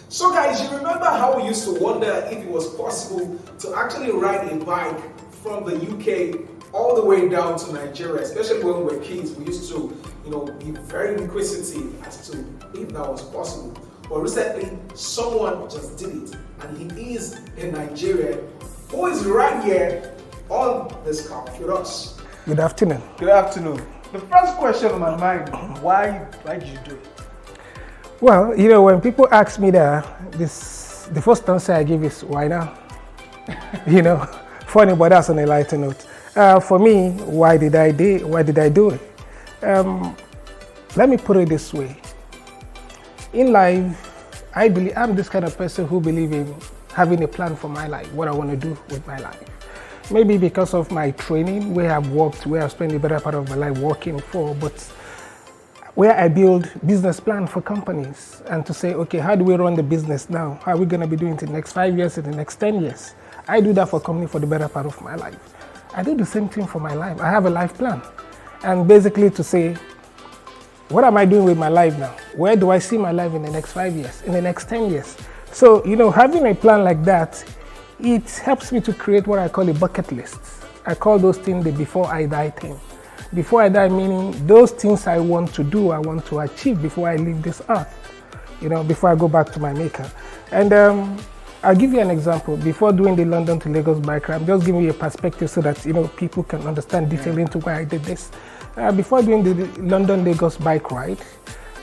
So guys, you remember how we used to wonder if it was possible to actually ride a bike from the UK all the way down to Nigeria, especially when we were kids. We used to, be very inquisitive as to if that was possible. But recently, someone just did it, and he is in Nigeria, who is right here on this couch with us. Good afternoon. Good afternoon. The first question on my mind, why did you do it? Well, when people ask me that, the first answer I give is, why now? Funny, but that's on a lighter note. For me, why did I do it? Let me put it this way. In life, I believe I'm this kind of person who believes in having a plan for my life, what I want to do with my life. Maybe because of my training, where I've spent the better part of my life working for, but where I build business plan for companies and to say, okay, how do we run the business now? How are we going to be doing it in the next 5 years, in the next 10 years? I do that for a company for the better part of my life. I do the same thing for my life. I have a life plan. And basically to say, what am I doing with my life now? Where do I see my life in the next 5 years, in the next 10 years? So, having a plan like that, it helps me to create what I call a bucket list. I call those things the before I die thing. Before I die, meaning those things I want to do, I want to achieve before I leave this earth, before I go back to my maker. And I'll give you an example. Before doing the London to Lagos bike ride, I'm just giving you a perspective so that people can understand detail into why I did this. Before doing the London-Lagos bike ride,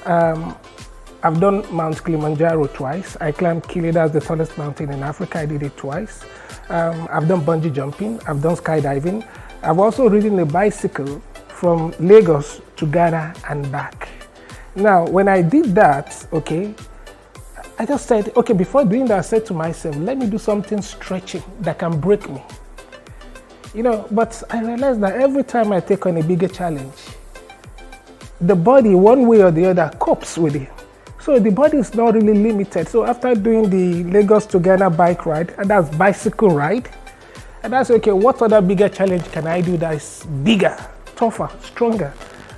I've done Mount Kilimanjaro twice. I climbed Kili, that's the tallest mountain in Africa. I did it twice. I've done bungee jumping. I've done skydiving. I've also ridden a bicycle from Lagos to Ghana and back. Now, when I did that, I just said, before doing that, I said to myself, let me do something stretching that can break me. But I realized that every time I take on a bigger challenge, the body, one way or the other, copes with it. So the body is not really limited. So after doing the Lagos to Ghana bike ride, and that's bicycle ride, and I said, what other bigger challenge can I do that is bigger, tougher, stronger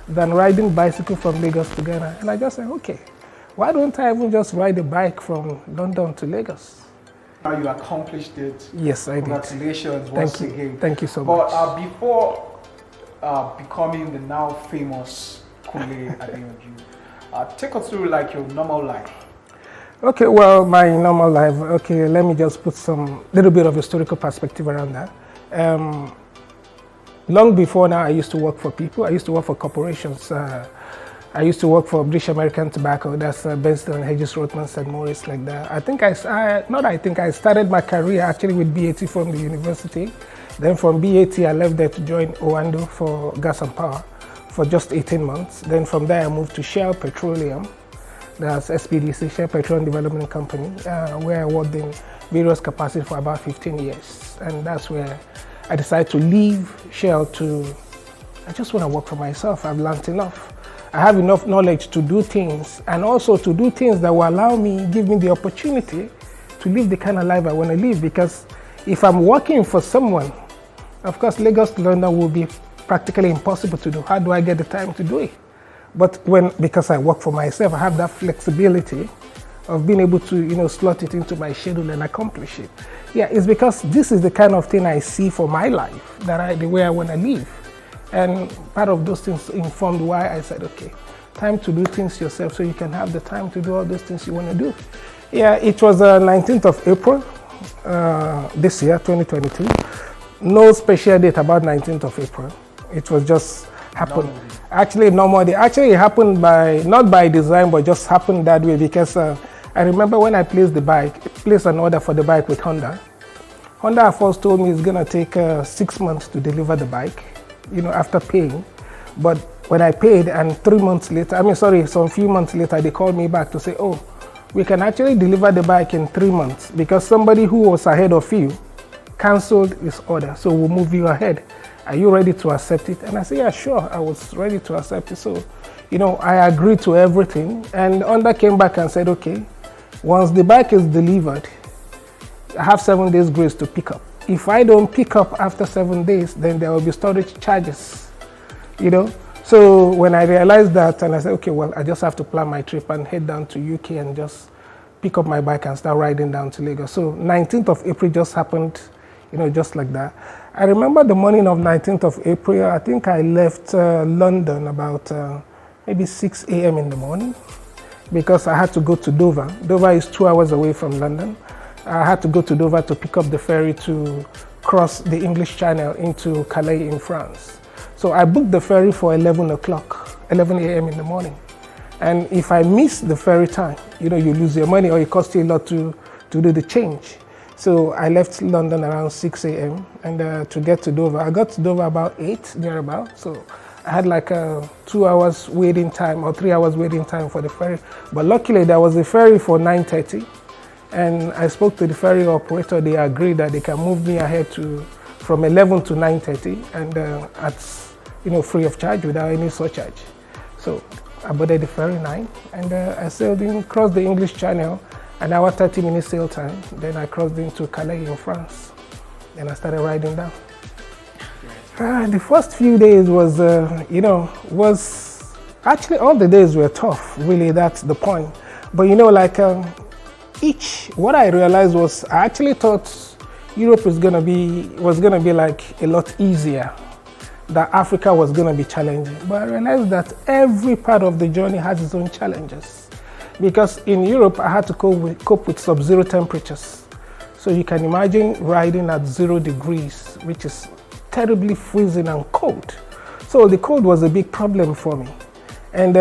than riding bicycle from Lagos to Ghana? And I just said, why don't I even just ride a bike from London to Lagos? Now you accomplished it. Yes, I did. Congratulations once again. Thank you so much. But before becoming the now famous Kunle Adeyanju, take us through your normal life. Well, my normal life. Let me just put some little bit of historical perspective around that. Long before now, I used to work for people. I used to work for corporations. I used to work for British American Tobacco. That's Benston, Hedges, Rothman, St. Maurice, like that. I started my career actually with BAT from the university. Then from BAT, I left there to join Owando for gas and power for just 18 months. Then from there, I moved to Shell Petroleum. That's SPDC, Shell Petroleum Development Company, where I worked in various capacities for about 15 years. And that's where I decided to leave Shell I just want to work for myself. I've learned enough. I have enough knowledge to do things, and also to do things that will give me the opportunity to live the kind of life I want to live. Because if I'm working for someone, of course, Lagos to London will be practically impossible to do. How do I get the time to do it? But because I work for myself, I have that flexibility of being able to, slot it into my schedule and accomplish it. Yeah, it's because this is the kind of thing I see for my life, the way I want to live. And part of those things informed why I said, time to do things yourself so you can have the time to do all those things you want to do. Yeah, it was 19th of April this year, 2022. No special date about 19th of April. It was just happened. Actually, normal day. Actually, it happened not by design, but just happened that way because I remember when I placed an order for the bike with Honda. Honda at first told me it's going to take 6 months to deliver the bike. After paying. But when I paid and 3 months later, some few months later, they called me back to say, we can actually deliver the bike in 3 months because somebody who was ahead of you canceled his order. So we'll move you ahead. Are you ready to accept it? And I said, yeah, sure. I was ready to accept it. So, I agreed to everything. And Honda came back and said, once the bike is delivered, I have 7 days grace to pick up. If I don't pick up after 7 days, then there will be storage charges, So when I realized that, and I said, I just have to plan my trip and head down to UK and just pick up my bike and start riding down to Lagos. So 19th of April just happened, just like that. I remember the morning of 19th of April, I think I left London about maybe 6 a.m. in the morning because I had to go to Dover. Dover is 2 hours away from London. I had to go to Dover to pick up the ferry to cross the English Channel into Calais in France. So I booked the ferry for 11 a.m. in the morning. And if I miss the ferry time, you lose your money or it costs you a lot to do the change. So I left London around 6 a.m. and to get to Dover. I got to Dover about 8, thereabout. So I had like 2 hours waiting time or 3 hours waiting time for the ferry. But luckily there was a ferry for 9:30. And I spoke to the ferry operator. They agreed that they can move me ahead from 11 to 9:30 and at free of charge without any surcharge. So I boarded the ferry 9 and I sailed in, crossed the English Channel, an hour 30 minutes sail time. Then I crossed into Calais in France. Then I started riding down. The first few days was actually all the days were tough. Really, that's the point. But what I realized was I actually thought Europe was gonna be like a lot easier, that Africa was gonna be challenging. But I realized that every part of the journey has its own challenges. Because in Europe, I had to cope with sub-zero temperatures. So you can imagine riding at 0 degrees, which is terribly freezing and cold. So the cold was a big problem for me. And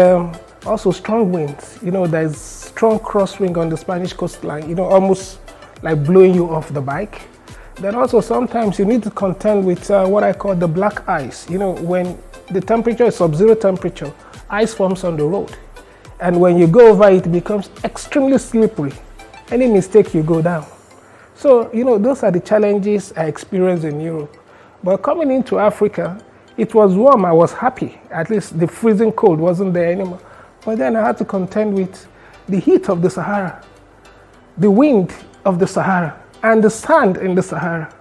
also strong winds. There's strong crosswind on the Spanish coastline, almost like blowing you off the bike. Then also sometimes you need to contend with what I call the black ice. When the temperature is sub-zero temperature, ice forms on the road. And when you go over it, it becomes extremely slippery. Any mistake, you go down. So, those are the challenges I experienced in Europe. But coming into Africa, it was warm, I was happy. At least the freezing cold wasn't there anymore. But then I had to contend with the heat of the Sahara, the wind of the Sahara, and the sand in the Sahara.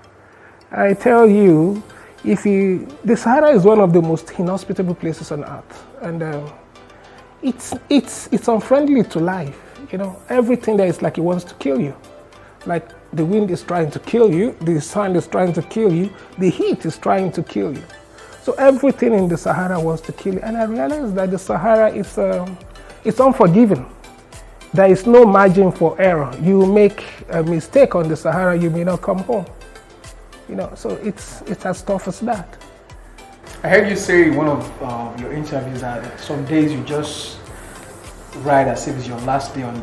I tell you, the Sahara is one of the most inhospitable places on earth. And it's unfriendly to life. Everything there is like it wants to kill you. Like the wind is trying to kill you, the sand is trying to kill you, the heat is trying to kill you. So everything in the Sahara wants to kill you. And I realized that the Sahara is it's unforgiving. There is no margin for error. You make a mistake on the Sahara, you may not come home. So it's as tough as that. I heard you say in one of your interviews that some days you just ride as if it's your last day on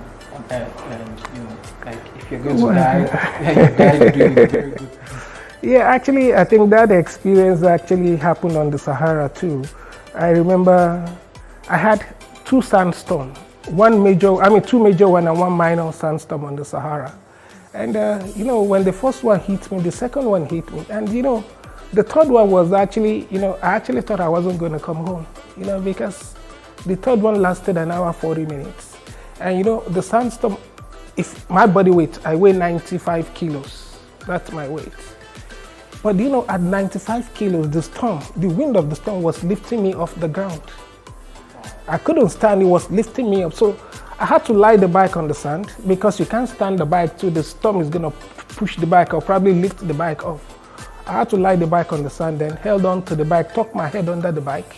earth, and like if you're going to die, you die doing a very good thing. Yeah, actually, I think that experience actually happened on the Sahara too. I remember I had 2 sandstorms, two major one and one minor sandstorm on the Sahara. And when the first one hit me, the second one hit me, and the third one was actually, I actually thought I wasn't going to come home, because the third one lasted an hour 40 minutes. And the sandstorm, if my body weight, I weigh 95 kilos. That's my weight. But at 95 kilos, the wind of the storm was lifting me off the ground. I couldn't stand, it was lifting me up. So I had to lie the bike on the sand because you can't stand the bike till the storm is gonna push the bike or probably lift the bike off. I had to lie the bike on the sand, then held on to the bike, tucked my head under the bike,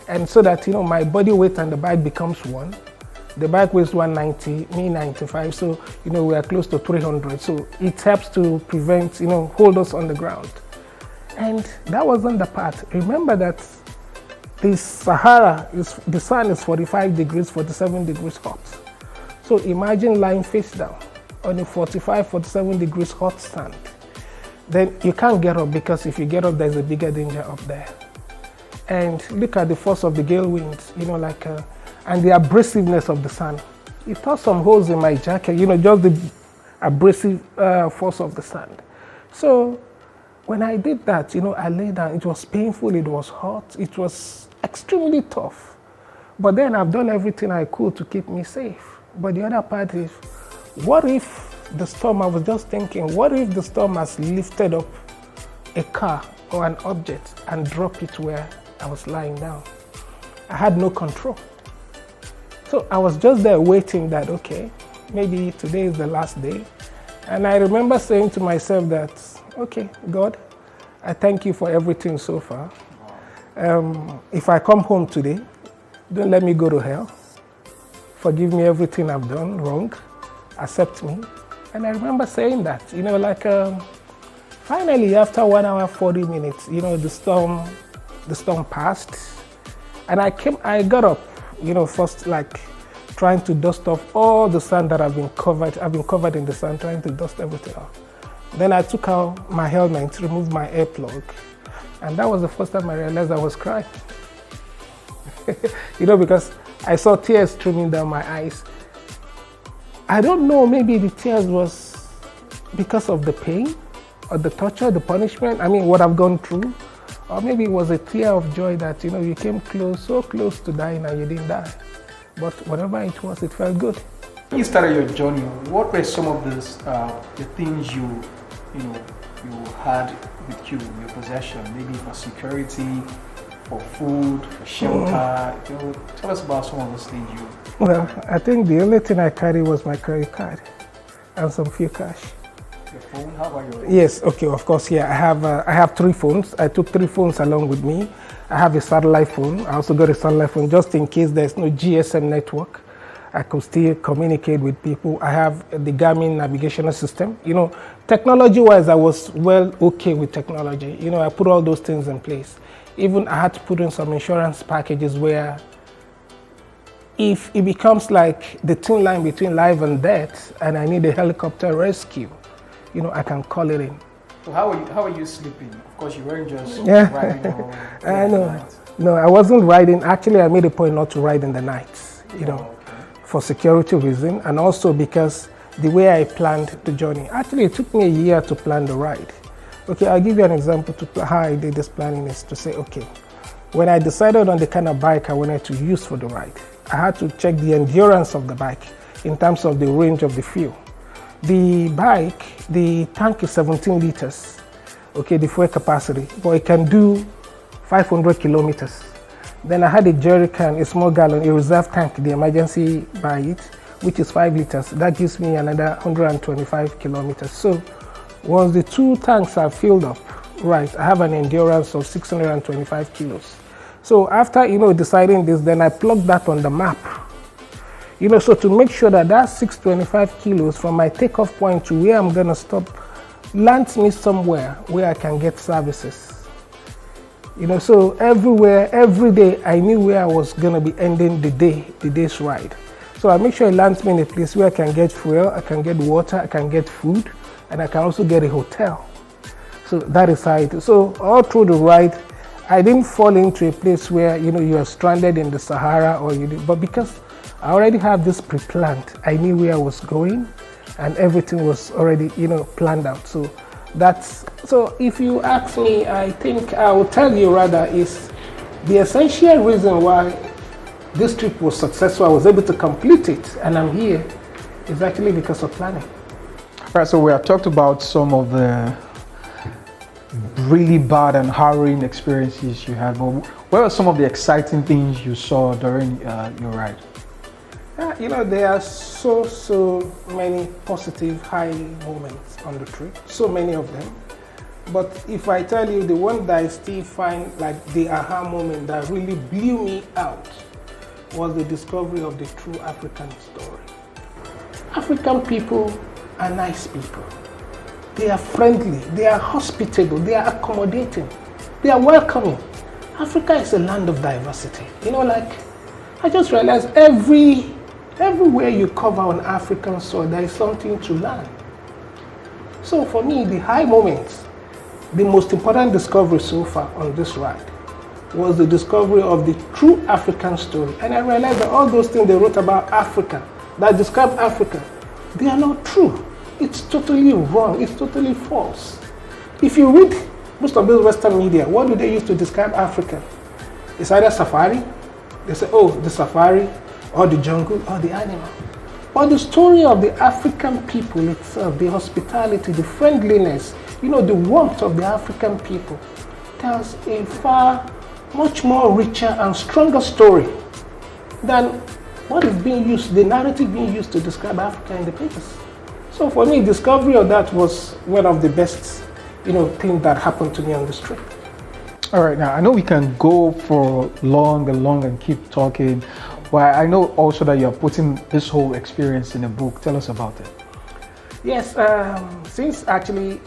and so that my body weight and the bike becomes one. The bike weighs 190, me 95, so we are close to 300. So it helps to prevent, hold us on the ground. And that wasn't the part. Remember that the Sahara, the sun is 45 degrees, 47 degrees hot. So imagine lying face down on a 45, 47 degrees hot sand. Then you can't get up because if you get up, there's a bigger danger up there. And look at the force of the gale winds, and the abrasiveness of the sand. It tore some holes in my jacket, just the abrasive force of the sand. So when I did that, I lay down. It was painful, it was hot, it was extremely tough. But then I've done everything I could to keep me safe. But the other part is, what if the storm, I was just thinking, what if the storm has lifted up a car or an object and dropped it where I was lying down? I had no control. So I was just there waiting that, okay, maybe today is the last day. And I remember saying to myself that, okay, God, I thank you for everything so far. If I come home today, don't let me go to hell. Forgive me everything I've done wrong. Accept me. And I remember saying that, finally after 1 hour, 40 minutes, the storm passed. And I got up, first like trying to dust off all the sand that I've been covered in the sand, trying to dust everything off. Then I took out my helmet, removed my air plug. And that was the first time I realized I was crying. Because I saw tears streaming down my eyes. I don't know, maybe the tears was because of the pain or the torture, the punishment, what I've gone through. Or maybe it was a tear of joy that, you came so close to dying and you didn't die. But whatever it was, it felt good. When you started your journey, what were some of the things you had with you, your possession, maybe for security, for food, for shelter? Tell us about some of those things you... Well, I think the only thing I carried was my credit card and some few cash. Your phone? How about your... Yes, okay, of course, yeah. I have 3 phones. I took 3 phones along with me. I have a satellite phone. I also got a satellite phone just in case there's no GSM network. I could still communicate with people. I have the Garmin navigational system. Technology-wise, I was okay with technology. I put all those things in place. Even I had to put in some insurance packages where if it becomes like the thin line between life and death and I need a helicopter rescue, I can call it in. So how are you sleeping? Of course, you weren't just riding or... No, I wasn't riding. Actually, I made a point not to ride in the nights, for security reason, and also because the way I planned the journey. Actually, it took me a year to plan the ride. Okay, I'll give you an example to how I did this planning is to say, okay, when I decided on the kind of bike I wanted to use for the ride, I had to check the endurance of the bike in terms of the range of the fuel. The bike, the tank is 17 liters, okay, the fuel capacity, but it can do 500 kilometers. Then I had a jerry can, a small gallon, a reserve tank, the emergency by it, which is 5 liters. That gives me another 125 kilometers. So once the 2 tanks are filled up, right, I have an endurance of 625 kilos. So after, deciding this, then I plugged that on the map. So to make sure that 625 kilos from my takeoff point to where I'm gonna stop lands me somewhere where I can get services. So everywhere, every day, I knew where I was gonna be ending the day's ride. So I make sure it lands me in a place where I can get fuel, I can get water, I can get food, and I can also get a hotel. So that is how it is. So all through the ride, I didn't fall into a place where, you are stranded in the Sahara but because I already have this pre-planned, I knew where I was going and everything was already, planned out. So if you ask me, I think I will tell you rather is the essential reason why this trip was successful, I was able to complete it and I'm here, is actually because of planning. Right, so we have talked about some of the really bad and harrowing experiences you had, but what are some of the exciting things you saw during your ride? There are so many positive high moments on the trip, so many of them. But if I tell you the one that I still find like the aha moment that really blew me out was the discovery of the true African story. African people are nice people. They are friendly, they are hospitable, they are accommodating, they are welcoming. Africa is a land of diversity. I just realized everywhere you cover on African soil, there is something to learn. So for me, the high moments, the most important discovery so far on this ride was the discovery of the true African story. And I realized that all those things they wrote about Africa, that describe Africa, they are not true. It's totally wrong, it's totally false. If you read most of those Western media, what do they use to describe Africa? It's either safari, they say, oh, the safari, or the jungle, or the animal. But the story of the African people itself, the hospitality, the friendliness, the warmth of the African people, tells a far much more richer and stronger story than what is being used, the narrative being used to describe Africa in the papers. So for me, discovery of that was one of the best, things that happened to me on this trip. All right, now I know we can go for long and keep talking, but I know also that you're putting this whole experience in a book. Tell us about it. Yes, since actually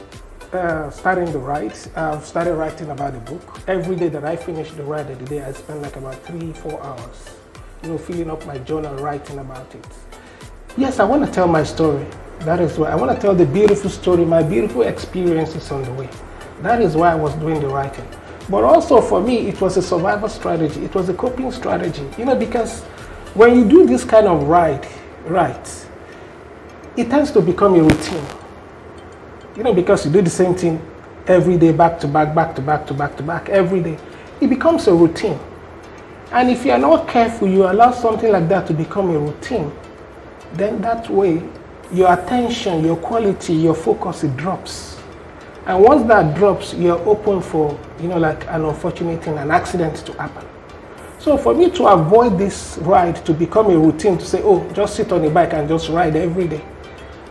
starting the ride, I've started writing about the book. Every day that I finish the ride of the day, I spend like about 3-4 hours, filling up my journal, writing about it. Yes, I want to tell my story. That is why I want to tell the beautiful story, my beautiful experiences on the way. That is why I was doing the writing. But also for me, it was a survival strategy. It was a coping strategy, because when you do this kind of ride, it tends to become a routine. Because you do the same thing every day, back to back, every day. It becomes a routine. And if you are not careful, you allow something like that to become a routine, then that way, your attention, your quality, your focus, it drops. And once that drops, you're open for, like an unfortunate thing, an accident to happen. So for me to avoid this ride to become a routine, to say, oh, just sit on a bike and just ride every day,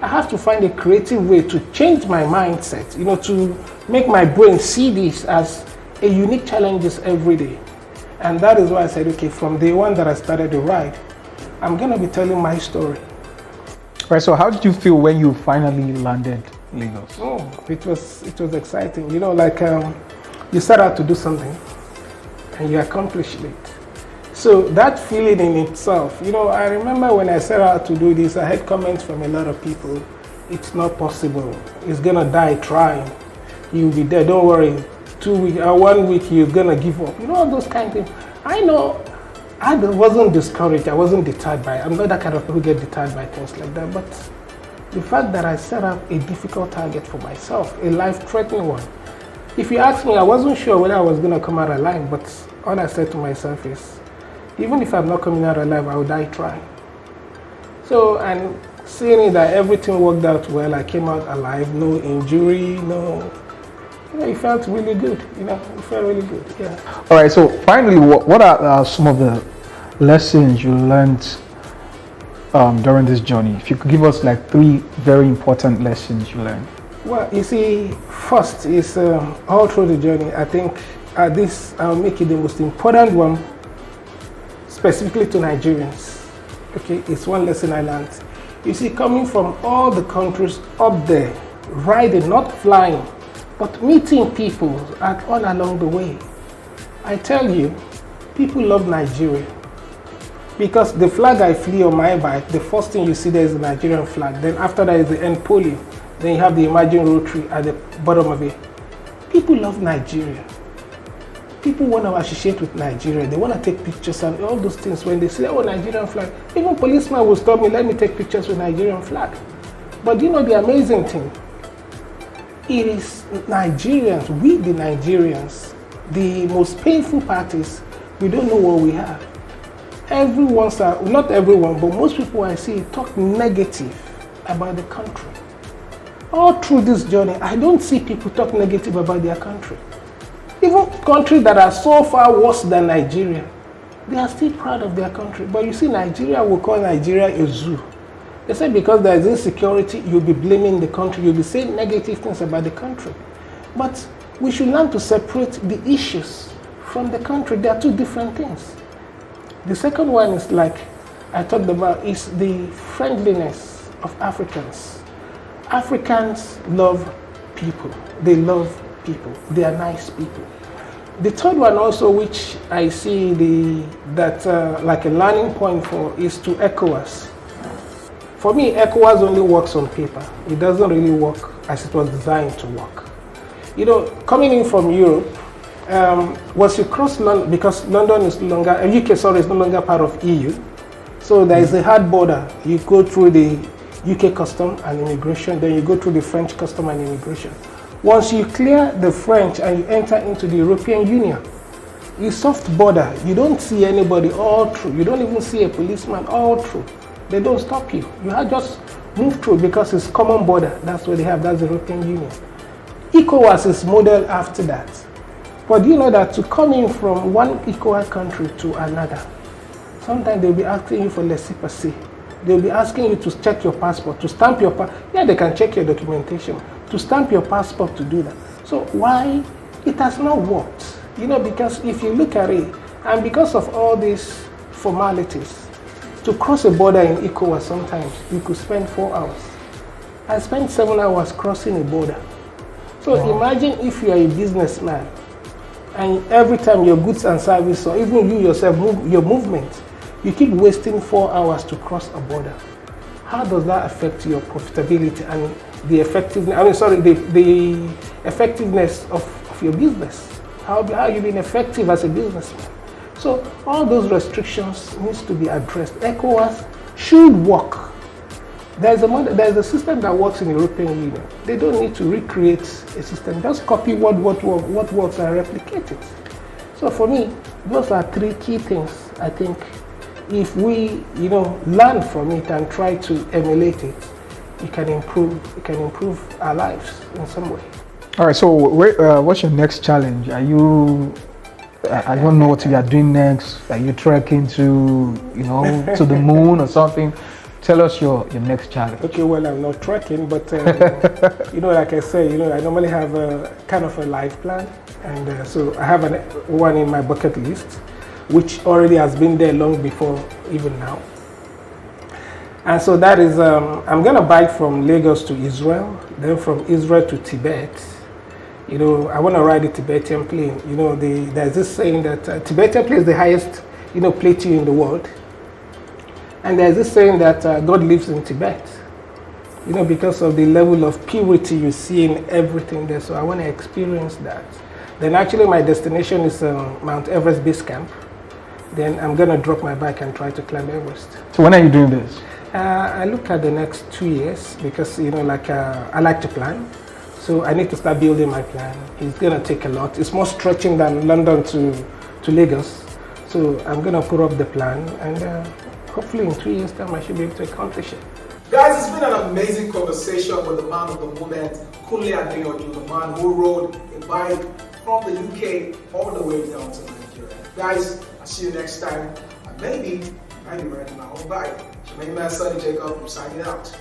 I have to find a creative way to change my mindset, to make my brain see this as a unique challenges every day. And that is why I said, okay, from day one that I started the ride, I'm going to be telling my story. Right, so how did you feel when you finally landed Lagos? Oh, it was exciting. You set out to do something and you accomplished it. So that feeling in itself, I remember when I set out to do this, I had comments from a lot of people. It's not possible. It's gonna die trying. You'll be there. Don't worry. 2 weeks or 1 week, you're gonna give up. All those kind of things. I know. I wasn't discouraged. I wasn't deterred by it. I'm not that kind of person who get deterred by things like that. But the fact that I set up a difficult target for myself, a life-threatening one. If you ask me, I wasn't sure whether I was going to come out alive. But all I said to myself is, even if I'm not coming out alive, I will die trying. So, and seeing that everything worked out well, I came out alive, no injury, no. It felt really good. It felt really good. Yeah. All right. So finally, what are some of the lessons you learned during this journey? If you could give us like 3 very important lessons you learned. Well, you see, first is all through the journey. I think I'll make it the most important one, specifically to Nigerians. Okay, it's one lesson I learned. You see, coming from all the countries up there, riding, not flying, but meeting people all along the way. I tell you, people love Nigeria. Because the flag I flew on my bike, the first thing you see there is the Nigerian flag. Then after that is the end polio. Then you have the Imagine Rotary at the bottom of it. People love Nigeria. People want to associate with Nigeria. They want to take pictures and all those things. When they say, oh, Nigerian flag, even policemen will stop me, let me take pictures with Nigerian flag. But the amazing thing? It is Nigerians, we the Nigerians, the most painful part is we don't know what we have. Not everyone, but most people I see talk negative about the country. All through this journey, I don't see people talk negative about their country. Even countries that are so far worse than Nigeria, they are still proud of their country. But you see, Nigeria will call Nigeria a zoo. They say because there is insecurity, you'll be blaming the country, you'll be saying negative things about the country. But we should learn to separate the issues from the country. They are 2 different things. The second one is like I talked about is the friendliness of Africans. Africans love people. They love people. They are nice people. The third one also, which I see like a learning point for, is to ECOWAS. For me, ECOWAS only works on paper. It doesn't really work as it was designed to work. Coming in from Europe, once you cross London, because London is no longer, UK is no longer part of EU, so there is a hard border. You go through the UK custom and immigration, then you go through the French custom and immigration. Once you clear the French and you enter into the European Union, it's soft border. You don't see anybody all through. You don't even see a policeman all through. They don't stop you. You have just moved through because it's common border. That's what they have. That's the European Union. ECOWAS is modeled after that. But you know that to come in from one ECOWAS country to another, Sometimes they'll be asking you for laissez-passer. They'll be asking you to check your passport, to stamp your passport. Yeah, they can check your documentation. To stamp your passport to do that. So why? It has not worked. You know, because if you look at it, and because of all these formalities, to cross a border in ECOWAS sometimes, you could spend 4 hours. I spent 7 hours crossing a border. So imagine if you are a businessman, and every time your goods and services, or even you yourself, your movement, you keep wasting 4 hours to cross a border. How does that affect your profitability and the effectiveness? The effectiveness of your business. How are you being effective as a businessman? So all those restrictions needs to be addressed. ECOWAS should work. There's a system that works in the European Union. They don't need to recreate a system. Just copy what works and replicate it. So for me, those are 3 key things. I think if we, learn from it and try to emulate it, it can improve our lives in some way. All right. So what's your next challenge? Are you? I don't know what you are doing next. Are you trekking to to the moon or something? Tell us your next challenge. Okay, well, I'm not trekking, but like I say, I normally have a kind of a life plan, and so I have one in my bucket list, which already has been there long before even now. And so that is, I'm gonna bike from Lagos to Israel, then from Israel to Tibet. I want to ride the Tibetan plain. There's this saying that Tibetan plain is the highest, plateau in the world. And there's this saying that God lives in Tibet, because of the level of purity you see in everything there. So I want to experience that. Then actually my destination is Mount Everest Base Camp. Then I'm going to drop my bike and try to climb Everest. So when are you doing this? I look at the next 2 years because, I like to plan. So I need to start building my plan. It's going to take a lot. It's more stretching than London to Lagos. So I'm going to put up the plan and hopefully in 3 years' time I should be able to accomplish it. Guys, it's been an amazing conversation with the man of the moment, Kunle Adeyanju, the man who rode a bike from the UK all the way down to Nigeria. Guys, I'll see you next time. And maybe riding my own bike. Jermaine Man, Sonny Jacob, I'm signing out.